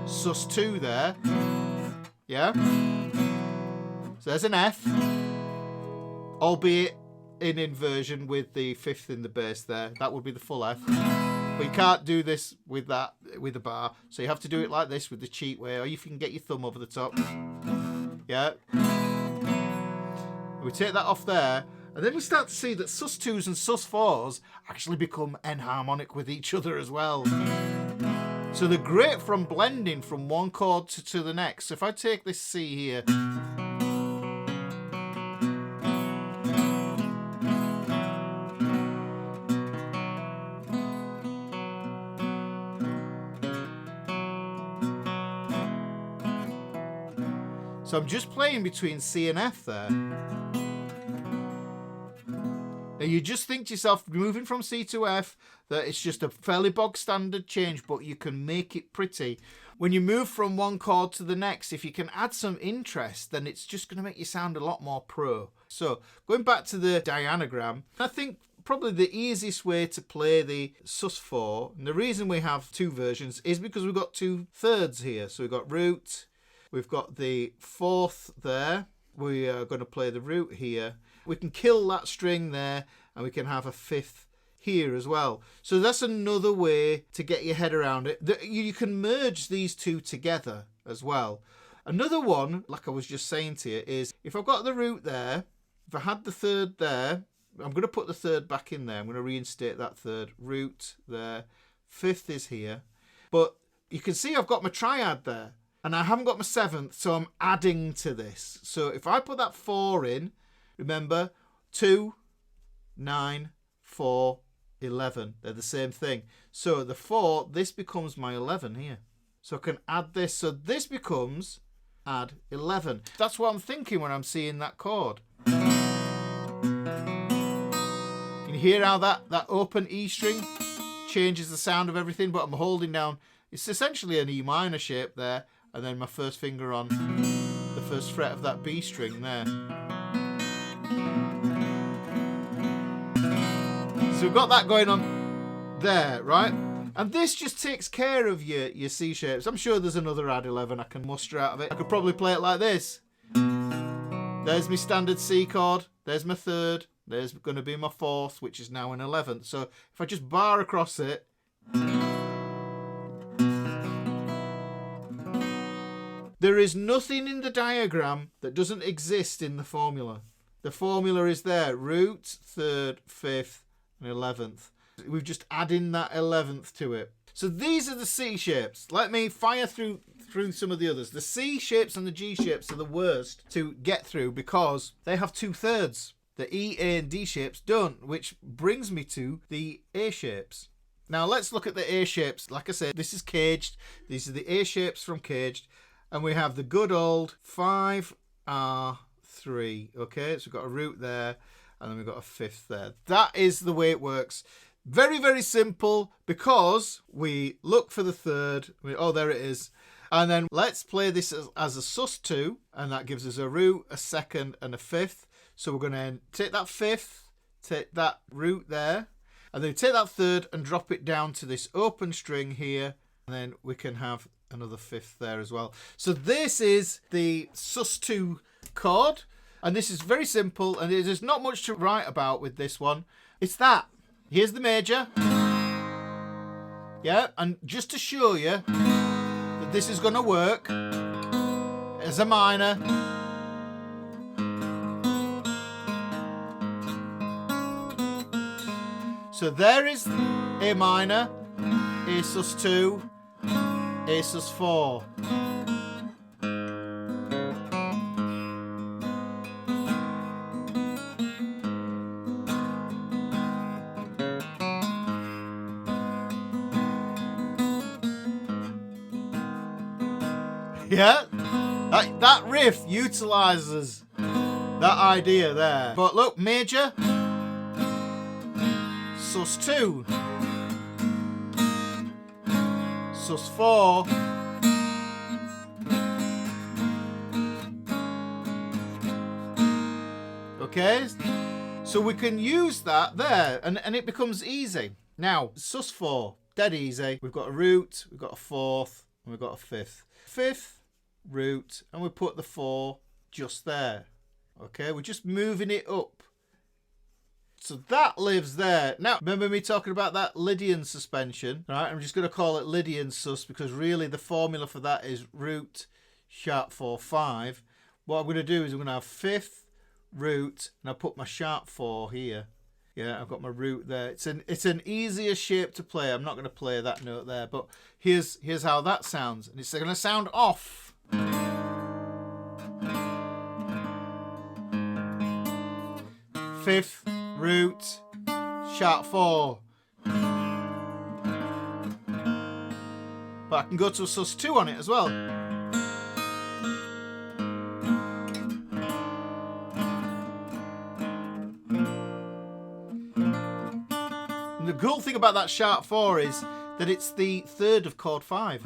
S1: Sus2 there. Yeah? So there's an F, albeit in inversion with the fifth in the bass there. That would be the full F. But you can't do this with that, with a bar. So you have to do it like this with the cheat way, or you can get your thumb over the top. Yeah? We take that off there. And then we start to see that Sus2s and Sus4s actually become enharmonic with each other as well. So they're great from blending from one chord to the next. So if I take this C here, so I'm just playing between C and F there. Now you just think to yourself, moving from C to F, that it's just a fairly bog standard change, but you can make it pretty. When you move from one chord to the next, if you can add some interest, then it's just going to make you sound a lot more pro. So going back to the dianogram, I think probably the easiest way to play the Sus4, and the reason we have 2 versions is because we've got 2 thirds here. So we've got root, we've got the 4th there, we are going to play the root here. We can kill that string there and we can have a 5th here as well. So that's another way to get your head around it. You can merge these 2 together as well. Another one, like I was just saying to you, is if I've got the root there, if I had the 3rd there, I'm going to put the 3rd back in there. I'm going to reinstate that 3rd. Root there. 5th is here. But you can see I've got my triad there. And I haven't got my 7th, so I'm adding to this. So if I put that 4 in, remember, 2, 9, 4, 11. They're the same thing. So the 4, this becomes my 11 here. So I can add this. So this becomes add 11. That's what I'm thinking when I'm seeing that chord. You can hear how that open E string changes the sound of everything, but I'm holding down. It's essentially an E minor shape there. And then my first finger on the 1st fret of that B string there. So we've got that going on there, right? And this just takes care of your C shapes. I'm sure there's another add 11 I can muster out of it. I could probably play it like this. There's my standard C chord. There's my 3rd. There's going to be my 4th, which is now an 11th. So if I just bar across it, there is nothing in the diagram that doesn't exist in the formula. The formula is there. Root, 3rd, 5th, an 11th. We've just adding that 11th to it. So these are the C shapes. Let me fire through some of the others. The C shapes and the G shapes are the worst to get through because they have 2/3. The E, A, and D shapes don't, which brings me to the A shapes. Now let's look at the A shapes. Like I said, this is Caged. These are the A shapes from Caged. And we have the good old 5R3. Okay, so we've got a root there, and then we've got a 5th there. That is the way it works. Very, very simple, because we look for the 3rd. Oh, there it is. And then let's play this as a sus2, and that gives us a root, a 2nd, and a 5th. So we're going to take that 5th, take that root there, and then take that 3rd and drop it down to this open string here, and then we can have another 5th there as well. So this is the sus2 chord, and this is very simple, and there's not much to write about with this one. It's that. Here's the major. Yeah, and just to show you that this is going to work as a minor. So there is A minor, A sus2, A sus4. Yeah, that riff utilizes that idea there. But look, major, sus2, sus4, okay, so we can use that there, and it becomes easy. Now, sus4, dead easy. We've got a root, we've got a 4th, and we've got a 5th. 5th, root, and we put the 4 just there. Okay, we're just moving it up. So that lives there. Now, remember me talking about that Lydian suspension? All right, I'm just going to call it Lydian sus because really the formula for that is root, sharp 4, 5. What I'm going to do is I'm going to have 5th, root, and I'll put my sharp 4 here. Yeah, I've got my root there. It's an easier shape to play. I'm not going to play that note there, but here's how that sounds. And it's going to sound off. 5th, root, sharp 4. But I can go to a sus2 on it as well. And the cool thing about that sharp 4 is that it's the 3rd of chord 5.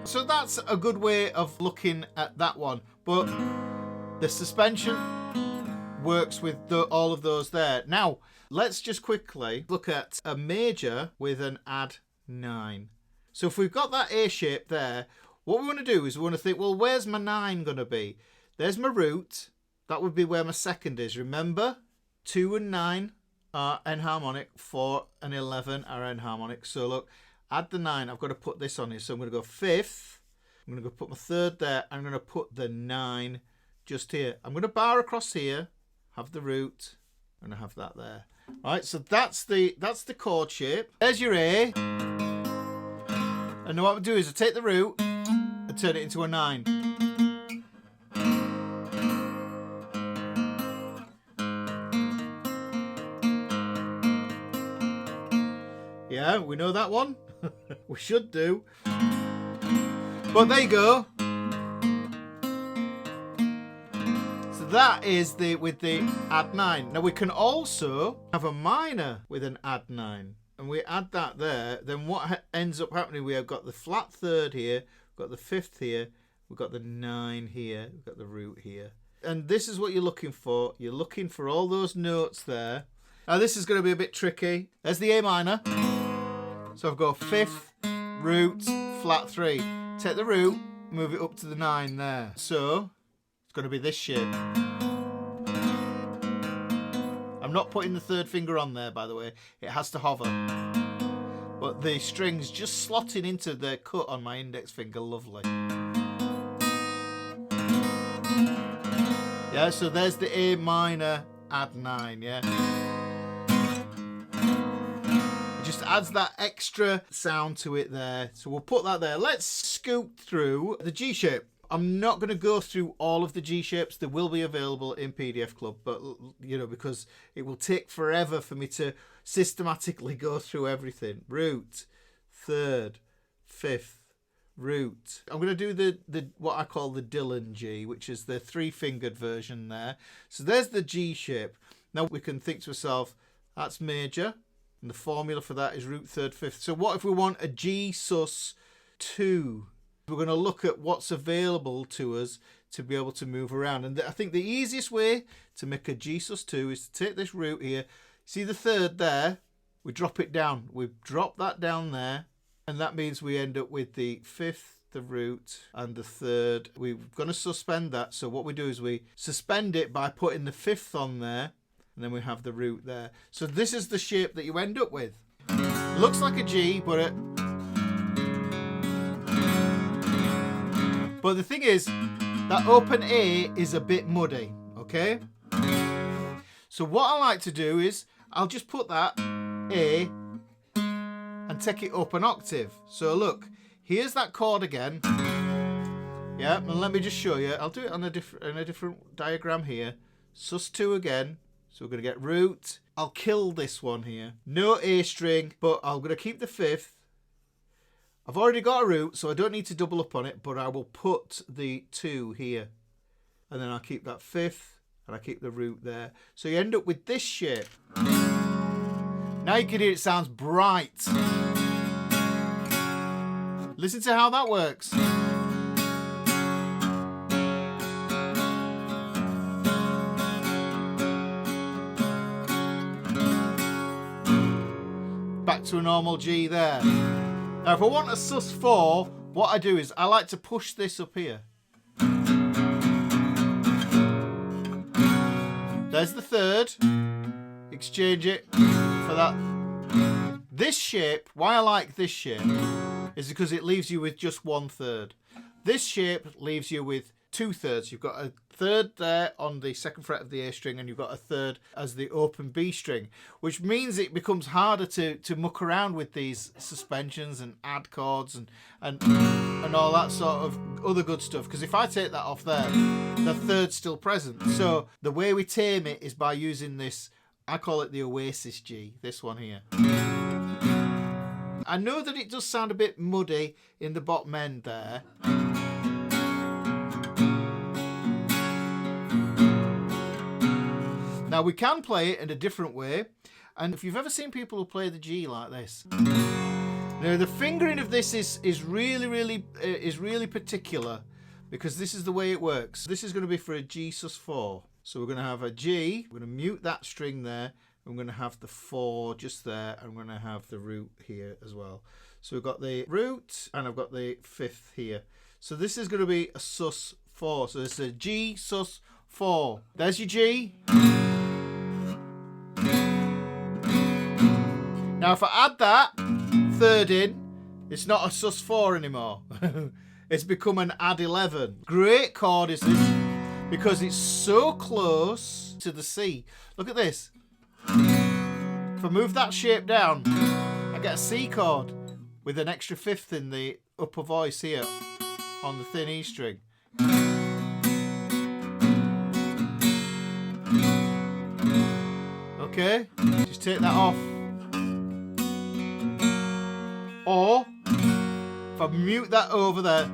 S1: So that's a good way of looking at that one. But the suspension works with all of those there. Now, let's just quickly look at a major with an add 9. So if we've got that A shape there, what we want to do is we want to think, well, where's my 9 going to be? There's my root. That would be where my 2nd is. Remember, 2 and 9 are enharmonic, 4 and 11 are enharmonic. So look, add the 9. I've got to put this on here. So I'm going to go 5th. I'm going to go put my 3rd there. I'm going to put the 9 just here. I'm going to bar across here, have the root, and I have that there. All right, so that's the chord shape. There's your A. And now what I do is I take the root and turn it into a 9. Yeah, we know that one. We should do. But there you go. So that is with the add 9. Now we can also have a minor with an add 9. And we add that there, then what ends up happening, we have got the flat 3rd here, we've got the 5th here, we've got the 9 here, we've got the root here. And this is what you're looking for. You're looking for all those notes there. Now this is going to be a bit tricky. There's the A minor. So I've got 5th, root, flat 3. Take the root, move it up to the 9 there. So it's going to be this shape. I'm not putting the 3rd finger on there, by the way. It has to hover. but the strings just slotting into the cut on my index finger, lovely. Yeah, so there's the A minor add 9, yeah. It just adds that extra sound to it there. So we'll put that there. Let's scoot through the G shape. I'm not going to go through all of the G shapes. They will be available in PDF Club, but you know, because it will take forever for me to systematically go through everything. Root, third, fifth, root. I'm going to do the what I call the Dylan G, which is the 3-fingered version there. So there's the G shape. Now we can think to ourselves, that's major, and the formula for that is root, third, fifth. So what if we want a G sus2? We're going to look at what's available to us to be able to move around. And I think the easiest way to make a G sus2 is to take this root here. See the third there? We drop it down. We drop that down there. And that means we end up with the fifth, the root, and the third. We're going to suspend that. So what we do is we suspend it by putting the fifth on there. And then we have the root there. So this is the shape that you end up with. Looks like a G, but the thing is, that open A is a bit muddy, okay? So what I like to do is, I'll just put that A and take it up an octave. So look, here's that chord again. Yeah, and let me just show you. I'll do it on a different diagram here. Sus2 again. So we're going to get root. I'll kill this one here. No A string, but I'm going to keep the fifth. I've already got a root, so I don't need to double up on it, but I will put the 2 here. And then I'll keep that fifth, and I keep the root there. So you end up with this shape. Now you can hear it sounds bright. Listen to how that works. Back to a normal G there. Now, if I want a sus4, what I do is I like to push this up here. There's the third. Exchange it for that. This shape, why I like this shape, is because it leaves you with just 1/3. This shape leaves you with 2/3. You've got a third there on the 2nd fret of the A string, and you've got a third as the open B string, which means it becomes harder to muck around with these suspensions and add chords and all that sort of other good stuff. Because if I take that off there, the third's still present. So the way we tame it is by using this, I call it the Oasis G, this one here. I know that it does sound a bit muddy in the bottom end there. Now we can play it in a different way, and if you've ever seen people who play the G like this, now the fingering of this is really particular, because this is the way it works. This is going to be for a G sus4. So we're going to have a G, we're going to mute that string there, and we're going to have the 4 just there, and we're going to have the root here as well. So we've got the root, and I've got the fifth here. So this is going to be a sus4. So it's a G sus4. There's your G. Now if I add that third in, it's not a sus4 anymore. It's become an add 11. Great chord is this, because it's so close to the C. Look at this. If I move that shape down, I get a C chord with an extra fifth in the upper voice here on the thin E string. Okay, just take that off. Or if I mute that over there,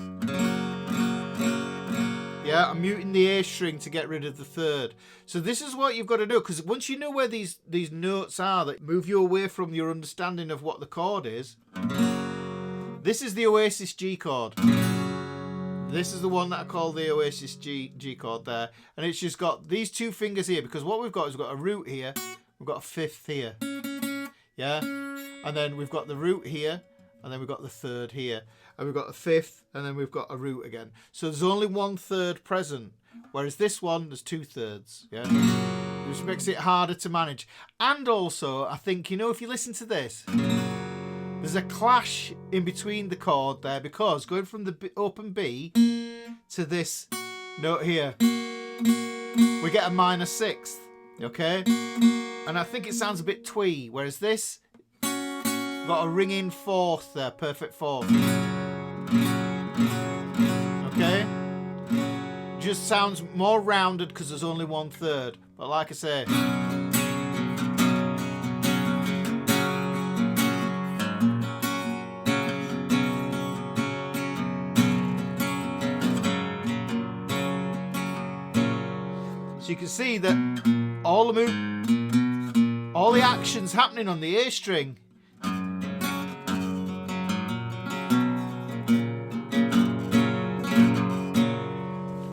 S1: yeah, I'm muting the A string to get rid of the third. So this is what you've got to do, because once you know where these notes are that move you away from your understanding of what the chord is, this is the Oasis G chord. This is the one that I call the Oasis G chord there. And it's just got these 2 fingers here, because what we've got is we've got a root here, we've got a fifth here. Yeah? And then we've got the root here, and then we've got the third here, and we've got a fifth, and then we've got a root again. So there's only 1/3 present, whereas this one there's 2/3. Yeah, which makes it harder to manage. And also, I think, you know, if you listen to this, There's a clash in between the chord there because going from the open B to this note here, we get a minor sixth, okay? And I think it sounds a bit twee, whereas this, got a ringing fourth there, perfect fourth. Okay? Just sounds more rounded because there's only 1/3. But like I say, so you can see that all the action's happening on the A string.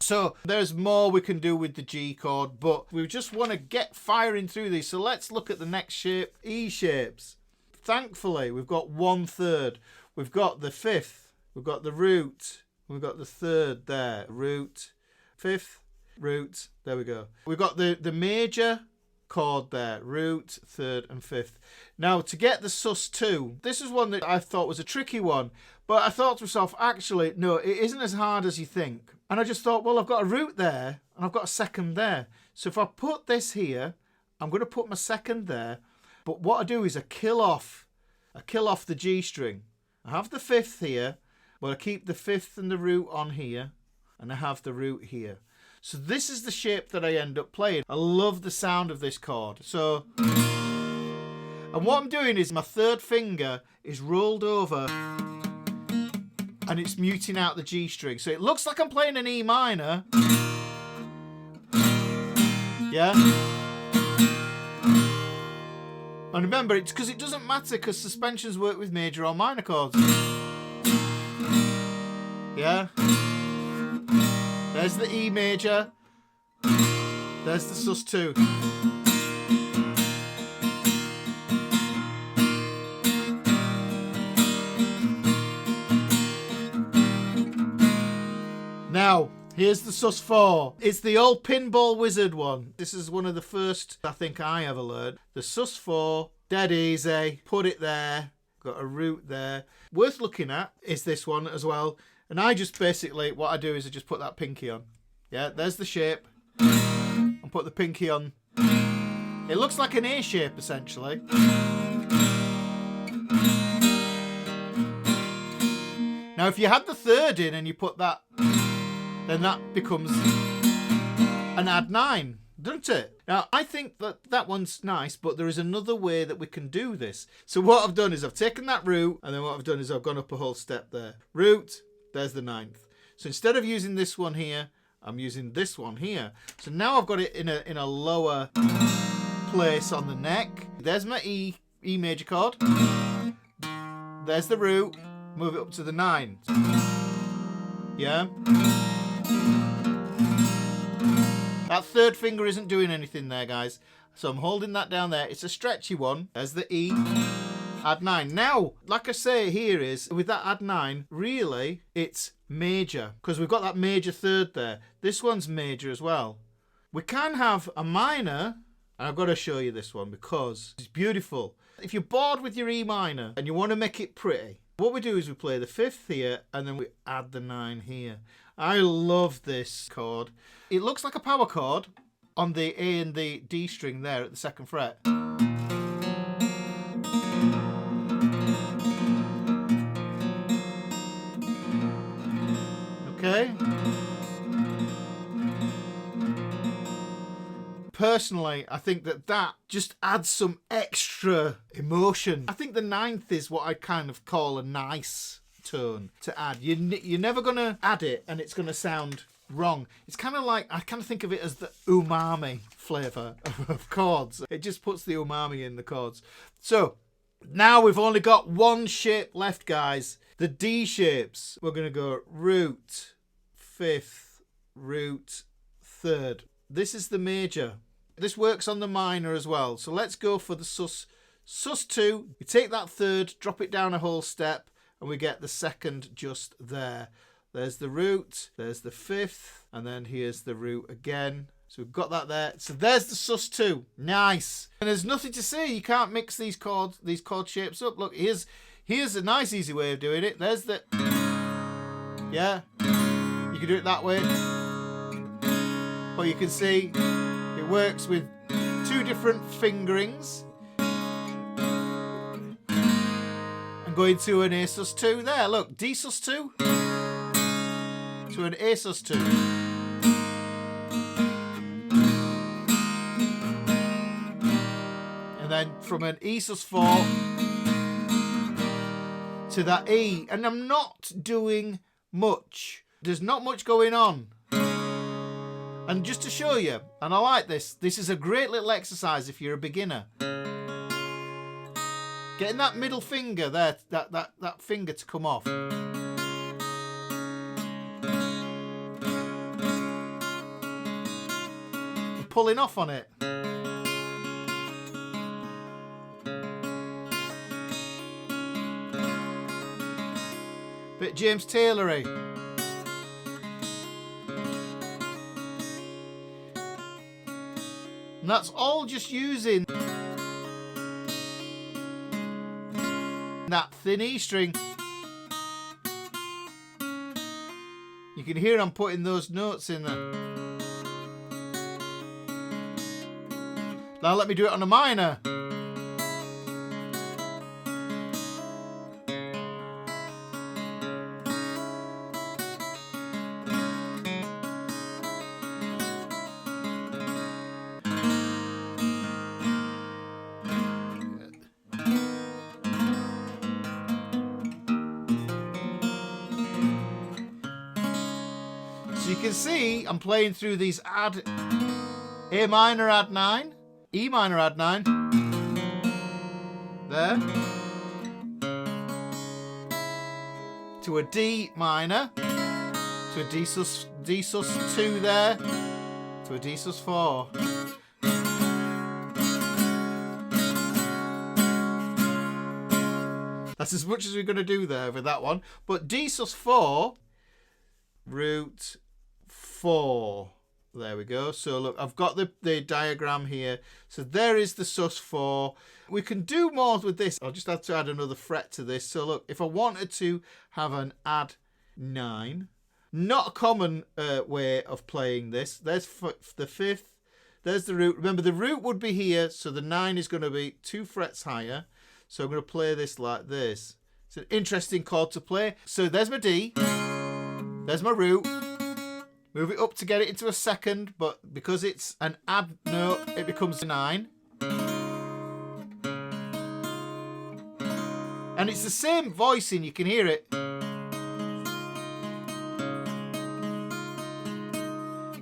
S1: So there's more we can do with the G chord, but we just want to get firing through these. So let's look at the next shape, E shapes. Thankfully, we've got 1/3. We've got the fifth. We've got the root. We've got the third there. Root, fifth, root. There we go. We've got the major chord there. Root, third, and fifth. Now, to get the Sus2, this is one that I thought was a tricky one. But I thought to myself, actually, no, it isn't as hard as you think. And I just thought, well, I've got a root there and I've got a second there. So if I put this here, I'm going to put my second there. But what I do is I kill off the G string. I have the fifth here, but I keep the fifth and the root on here, and I have the root here. So this is the shape that I end up playing. I love the sound of this chord. So, and what I'm doing is my third finger is rolled over and it's muting out the G string. So it looks like I'm playing an E minor. Yeah? And remember, it's because it doesn't matter because suspensions work with major or minor chords. Yeah? There's the E major. There's the Sus2. Now, here's the Sus4. It's the old pinball wizard one. This is one of the first I think I ever learned. The Sus4, dead easy. Put it there. Got a root there. Worth looking at is this one as well. And I just basically, what I do is I just put that pinky on. Yeah, there's the shape. And put the pinky on. It looks like an A shape essentially. Now if you had the third in and you put that, then that becomes an add 9, doesn't it? Now, I think that one's nice, but there is another way that we can do this. So what I've done is I've taken that root, and then what I've done is I've gone up a whole step there. Root, there's the 9th. So instead of using this one here, I'm using this one here. So now I've got it in a lower place on the neck. There's my E major chord. There's the root. Move it up to the 9. Yeah? That third finger isn't doing anything there, guys. So I'm holding that down there. It's a stretchy one. There's the E. Add 9. Now, like I say here is, with that add 9, really, it's major. Because we've got that major third there. This one's major as well. We can have a minor, and I've got to show you this one because it's beautiful. If you're bored with your E minor and you want to make it pretty, what we do is we play the 5th here and then we add the 9 here. I love this chord. It looks like a power chord on the A and the D string there at the 2nd fret. Okay? Personally, I think that just adds some extra emotion. I think the 9th is what I kind of call a nice tone to add. You're never going to add it and it's going to sound wrong. It's kind of like, I kind of think of it as the umami flavour of chords. It just puts the umami in the chords. So, now we've only got one shape left, guys. The D shapes. We're going to go root, 5th, root, 3rd. This is the major. This works on the minor as well. So let's go for the Sus2. We take that 3rd, drop it down a whole step, and we get the 2nd just there. There's the root, there's the 5th, and then here's the root again. So we've got that there. So there's the Sus2. Nice. And there's nothing to say. You can't mix these chord shapes up. Look, here's Here's a nice easy way of doing it. There's the, yeah, you can do it that way. But you can see it works with 2 different fingerings. And going to an A sus2 there, look, D sus2 to an A sus2. And then from an E sus4 to that E. And I'm not doing much. There's not much going on. And just to show you, and I like this, this is a great little exercise if you're a beginner. Getting that middle finger there, that finger to come off. And pulling off on it. Bit James Taylor-y. And that's all just using that thin E string. You can hear I'm putting those notes in there. Now let me do it on a minor. You can see I'm playing through these add A minor add 9, E minor add 9, there, to a D minor, to a D sus2 there, to a D sus4. That's as much as we're going to do there with that one. But D sus4, root 4. There we go. So look, I've got the diagram here. So there is the sus4. We can do more with this. I'll just have to add another fret to this. So look, if I wanted to have an add 9, not a common way of playing this. There's the 5th. There's the root. Remember, the root would be here. So the 9 is going to be 2 frets higher. So I'm going to play this like this. It's an interesting chord to play. So there's my D. There's my root. Move it up to get it into a second, but because it's an add note, it becomes a 9. And it's the same voicing, you can hear it.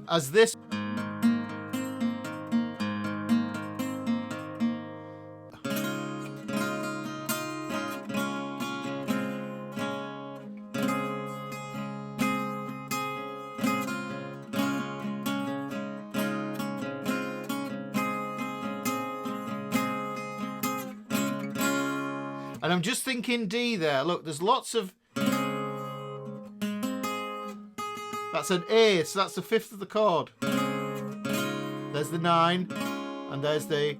S1: As this. And I'm just thinking D there. Look, there's lots of... That's an A, so that's the 5th of the chord. There's the 9, and there's the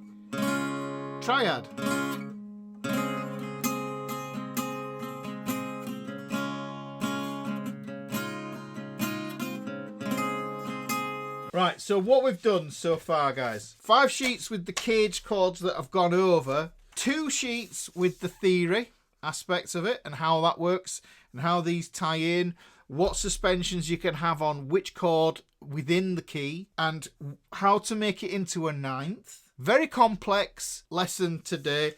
S1: triad. Right, so what we've done so far, guys. 5 sheets with the cage chords that I've gone over. 2 sheets with the theory aspects of it and how that works and how these tie in, what suspensions you can have on which chord within the key, and how to make it into a 9th. Very complex lesson today.